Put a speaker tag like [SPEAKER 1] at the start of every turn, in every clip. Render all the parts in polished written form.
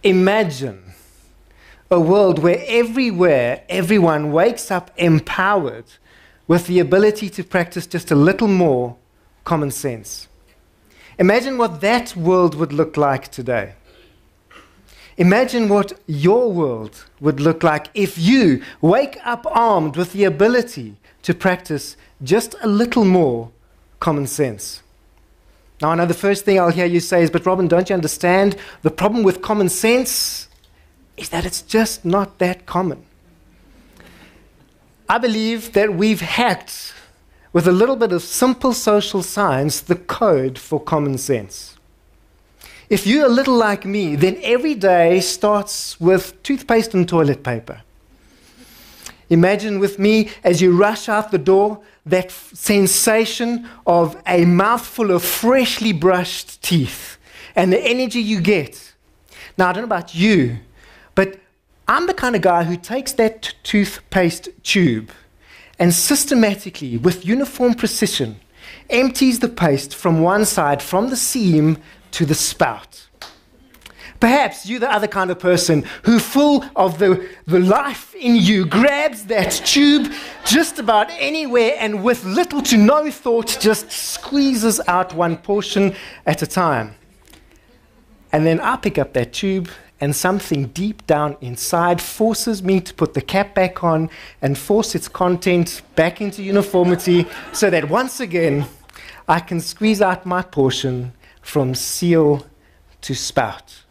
[SPEAKER 1] Imagine a world where everywhere, everyone wakes up empowered with the ability to practice just a little more common sense. Imagine what that world would look like today. Imagine what your world would look like if you wake up armed with the ability to practice just a little more common sense. Now, I know the first thing I'll hear you say is, but Robin, don't you understand? The problem with common sense is that it's just not that common. I believe that we've hacked, with a little bit of simple social science, the code for common sense. If you're a little like me, then every day starts with toothpaste and toilet paper. Imagine with me, as you rush out the door, that sensation of a mouthful of freshly brushed teeth and the energy you get. Now, I don't know about you, but I'm the kind of guy who takes that toothpaste tube and systematically, with uniform precision, empties the paste from one side, from the seam to the spout. Perhaps you're the other kind of person who, full of the life in you, grabs that tube just about anywhere and with little to no thought just squeezes out one portion at a time. And then I pick up that tube and something deep down inside forces me to put the cap back on and force its content back into uniformity so that once again I can squeeze out my portion from seal to spout.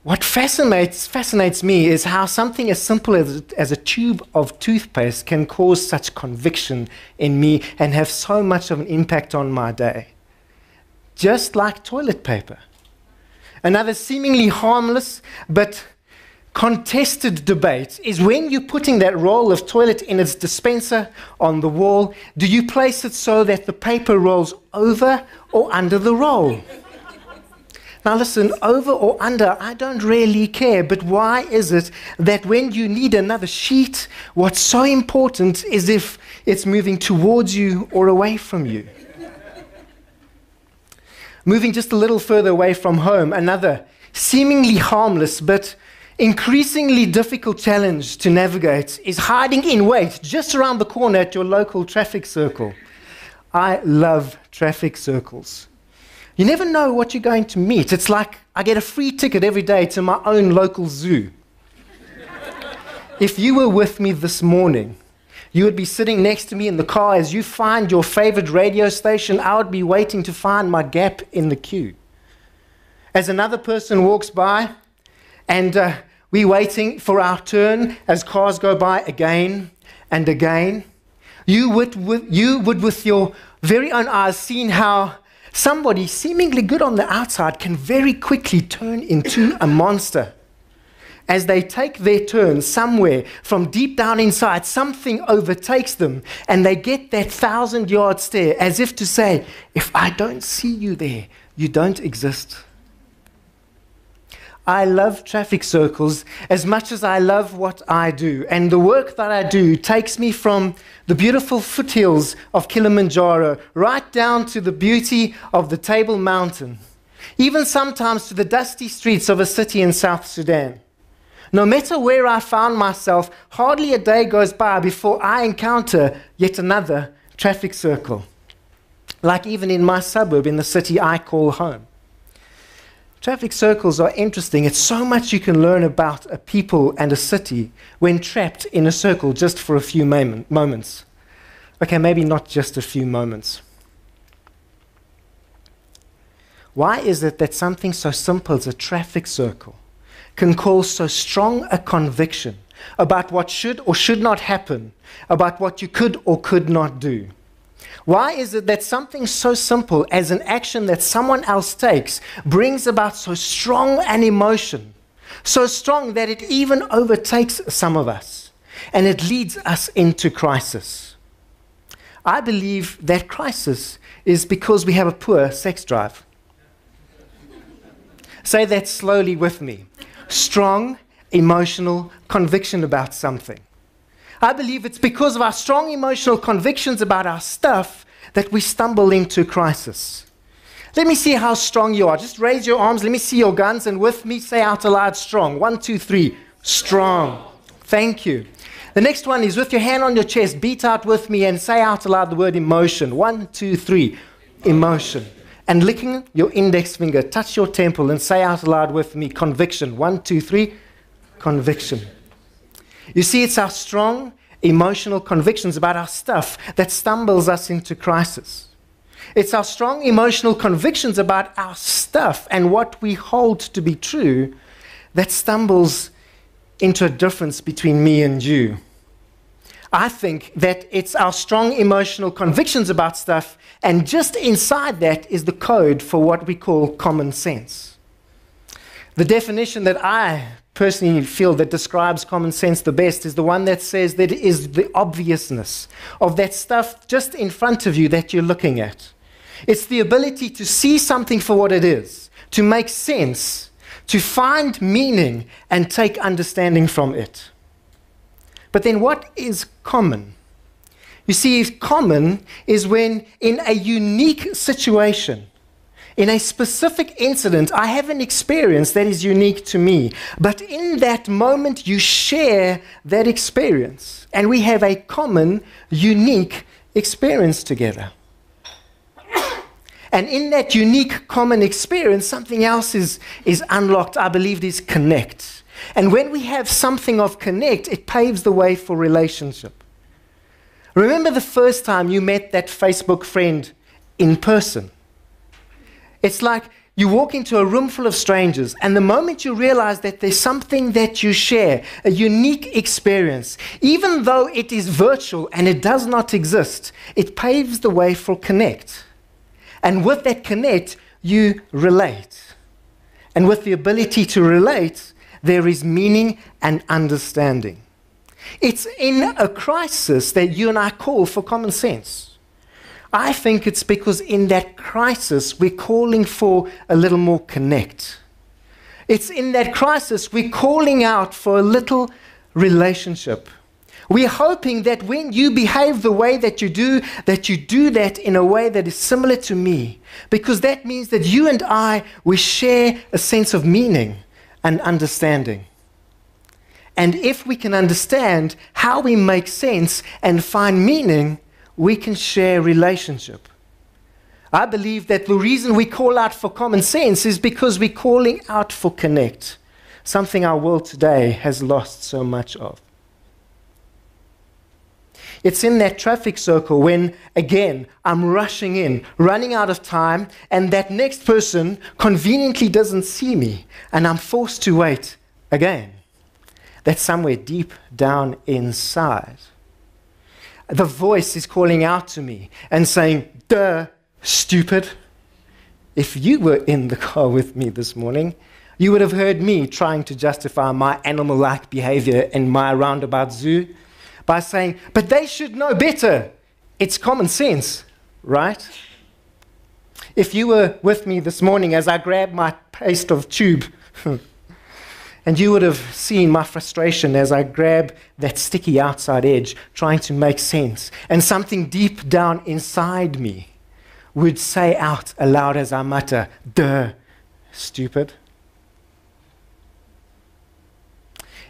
[SPEAKER 1] What fascinates me is how something as simple as a tube of toothpaste can cause such conviction in me and have so much of an impact on my day. Just like toilet paper. Another seemingly harmless but contested debate is when you're putting that roll of toilet in its dispenser on the wall, do you place it so that the paper rolls over or under the roll? Now listen, over or under, I don't really care, but why is it that when you need another sheet, what's so important is if it's moving towards you or away from you? Moving just a little further away from home, another seemingly harmless but increasingly difficult challenge to navigate is hiding in wait just around the corner at your local traffic circle. I love traffic circles. You never know what you're going to meet. It's like I get a free ticket every day to my own local zoo. If you were with me this morning, you would be sitting next to me in the car as you find your favorite radio station. I would be waiting to find my gap in the queue. As another person walks by, and we're waiting for our turn as cars go by again and again, you would with your very own eyes seen how somebody seemingly good on the outside can very quickly turn into a monster. As they take their turn somewhere from deep down inside, something overtakes them and they get that 1,000-yard stare as if to say, if I don't see you there, you don't exist. I love traffic circles as much as I love what I do. And the work that I do takes me from the beautiful foothills of Kilimanjaro right down to the beauty of the Table Mountain, even sometimes to the dusty streets of a city in South Sudan. No matter where I found myself, hardly a day goes by before I encounter yet another traffic circle. Like even in my suburb, in the city I call home. Traffic circles are interesting. It's so much you can learn about a people and a city when trapped in a circle just for a few moments. Okay, maybe not just a few moments. Why is it that something so simple as a traffic circle can cause so strong a conviction about what should or should not happen, about what you could or could not do? Why is it that something so simple as an action that someone else takes brings about so strong an emotion, so strong that it even overtakes some of us, and it leads us into crisis? I believe that crisis is because we have a poor sex drive. Say that slowly with me. Strong emotional conviction about something. I believe it's because of our strong emotional convictions about our stuff that we stumble into crisis. Let me see how strong you are. Just raise your arms. Let me see your guns. And with me, say out aloud, strong. 1, 2, 3. Strong. Thank you. The next one is with your hand on your chest. Beat out with me and say out aloud the word emotion. 1, 2, 3. Emotion. And licking your index finger, touch your temple and say out loud with me, conviction. 1, 2, 3, conviction. You see, it's our strong emotional convictions about our stuff that stumbles us into crisis. It's our strong emotional convictions about our stuff and what we hold to be true that stumbles into a difference between me and you. I think that it's our strong emotional convictions about stuff, and just inside that is the code for what we call common sense. The definition that I personally feel that describes common sense the best is the one that says that it is the obviousness of that stuff just in front of you that you're looking at. It's the ability to see something for what it is, to make sense, to find meaning, and take understanding from it. But then what is common? You see, common is when in a unique situation, in a specific incident, I have an experience that is unique to me. But in that moment, you share that experience. And we have a common, unique experience together. And in that unique, common experience, something else is unlocked. I believe this connect. And when we have something of connect, it paves the way for relationship. Remember the first time you met that Facebook friend in person? It's like you walk into a room full of strangers, and the moment you realize that there's something that you share, a unique experience, even though it is virtual and it does not exist, it paves the way for connect. And with that connect, you relate. And with the ability to relate, there is meaning and understanding. It's in a crisis that you and I call for common sense. I think it's because in that crisis, we're calling for a little more connect. It's in that crisis, we're calling out for a little relationship. We're hoping that when you behave the way that you do that in a way that is similar to me. Because that means that you and I, we share a sense of meaning and understanding. And if we can understand how we make sense and find meaning, we can share relationship. I believe that the reason we call out for common sense is because we're calling out for connect, something our world today has lost so much of. It's in that traffic circle when, again, I'm rushing in, running out of time, and that next person conveniently doesn't see me, and I'm forced to wait again. That's somewhere deep down inside. The voice is calling out to me and saying, duh, stupid. If you were in the car with me this morning, you would have heard me trying to justify my animal-like behavior in my roundabout zoo by saying, but they should know better. It's common sense, right? If you were with me this morning as I grabbed my paste of tube, and you would have seen my frustration as I grab that sticky outside edge, trying to make sense, and something deep down inside me would say out aloud as I mutter, duh, stupid.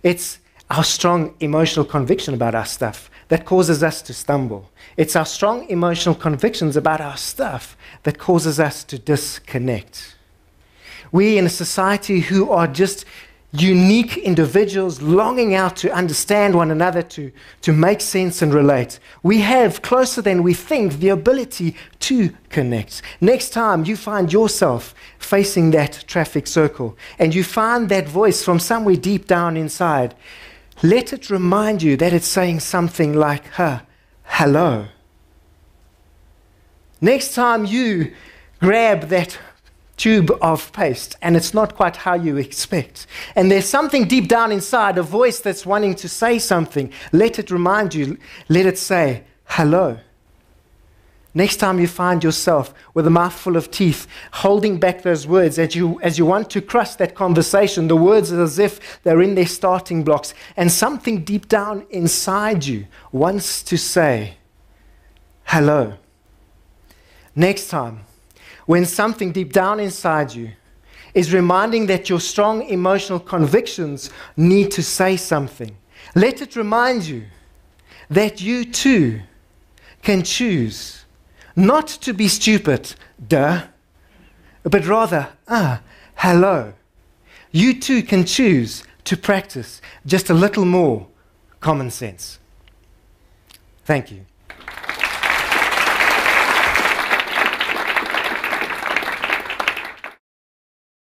[SPEAKER 1] It's our strong emotional conviction about our stuff that causes us to stumble. It's our strong emotional convictions about our stuff that causes us to disconnect. We in a society who are just unique individuals longing out to understand one another, to make sense and relate. We have, closer than we think, the ability to connect. Next time you find yourself facing that traffic circle and you find that voice from somewhere deep down inside, let it remind you that it's saying something like, hello. Next time you grab that tube of paste and it's not quite how you expect, and there's something deep down inside, a voice that's wanting to say something, let it remind you, let it say, hello. Next time you find yourself with a mouthful of teeth, holding back those words as you want to crush that conversation, the words as if they're in their starting blocks, and something deep down inside you wants to say, hello. Next time, when something deep down inside you is reminding that your strong emotional convictions need to say something. Let it remind you that you too can choose not to be stupid, duh, but rather, hello. You too can choose to practice just a little more common sense. Thank you.